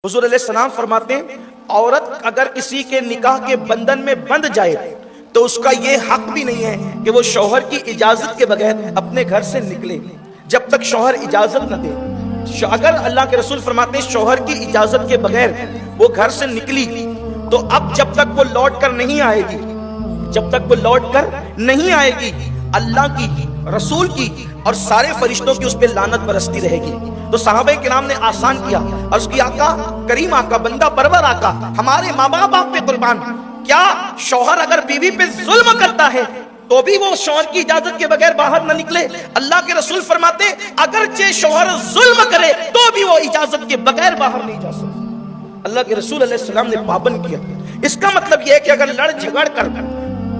हुजूर अलैहिस्सलाम फरमाते हैं, औरत अगर किसी के निकाह के बंधन में बंध जाए तो उसका ये हक भी नहीं है कि वो शौहर की इजाजत के बगैर अपने घर से निकले, जब तक शौहर इजाजत न दे। अगर अल्लाह के रसूल फरमाते हैं शौहर की इजाजत के बगैर वो घर से निकली तो अब जब तक वो लौट कर नहीं आएगी, जब तक वो लौट कर नहीं आएगी, अल्लाह की, रसूल की और सारे फरिश्तों की उस पर लानत बरसती रहेगी। तो सहाबे किराम ने आसान किया और उसकी आका, करीम आका, बंदा परवर आका, हमारे माँ बाप पे कुर्बान, क्या शौहर अगर बीवी पे जुल्म करता है तो भी वो शौहर की इजाजत के बगैर बाहर न निकले? अल्लाह के रसूल फरमाते अगरचे शौहर जुल्म करे तो भी वो इजाजत के बगैर बाहर नहीं जा सकता। अल्लाह के रसूल अलैहि सलाम ने पाबंद किया। इसका मतलब यह है कि अगर लड़ झगड़ कर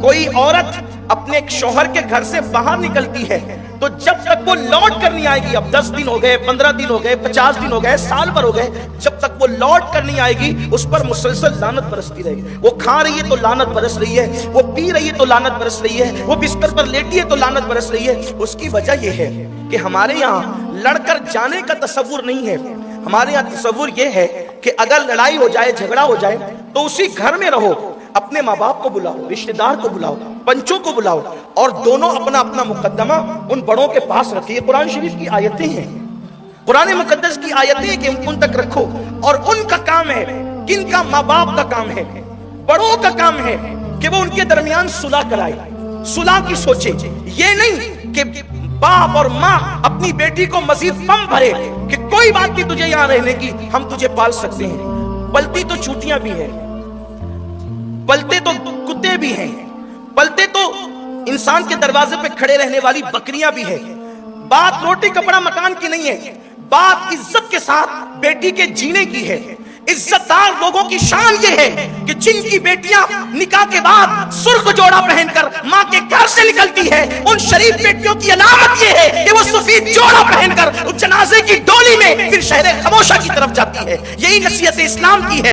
कोई औरत अपने शौहर के घर से बाहर निकलती है तो जब तक वो लौट कर नहीं आएगी, अब 10 दिन हो गए, 15 दिन हो गए, 50 दिन हो गए, साल भर हो गए, जब तक वो लौट कर नहीं आएगी उस पर मुसलसल लानत बरसती रहेगी। वो खा रही है तो लानत बरस रही है, वो पी रही है तो लानत बरस रही है, वो बिस्तर पर लेटी है तो लानत बरस रही है। उसकी वजह यह है कि हमारे यहाँ लड़कर जाने का तसव्वुर नहीं है। हमारे यहाँ तसव्वुर यह है कि अगर लड़ाई हो जाए, झगड़ा हो जाए तो उसी घर में रहो, अपने माँ बाप को बुलाओ, रिश्तेदार को बुलाओ, पंचों को बुलाओ और दोनों अपना अपना मुकद्दमा उन बड़ों के पास रखिए। कुरान शरीफ की आयतें हैं, कुरान मुकद्दस की आयतें कि उन तक रखो। और उनका काम है, किनका? माँ बाप का काम है, बड़ों का काम है कि वो उनके दरमियान सुलह कराए, सुलह की सोचे। ये नहीं कि बाप और माँ अपनी बेटी को मजीद पम भरे कि कोई बात नहीं तुझे यहाँ रहने की, हम तुझे पाल सकते हैं। पलती तो चूतियां भी हैं, पलते तो कुत्ते भी हैं, पलते तो इंसान के दरवाजे पे खड़े रहने वाली बकरियां भी हैं। बात रोटी कपड़ा मकान की नहीं है, बात इज्जत के साथ बेटी के जीने की है। इज्जतदार लोगों की शान ये है कि जिनकी बेटियां निकाह के बाद सुर्ख जोड़ा पहनकर मां के घर से निकलती है, उन शरीफ बेटियों की अलामत ये है कि वो सफेद जोड़ा पहनकर उस जनाजे की डोली में फिर शहर खमोशा की तरफ जाती है। यही नसीहत इस्लाम की है।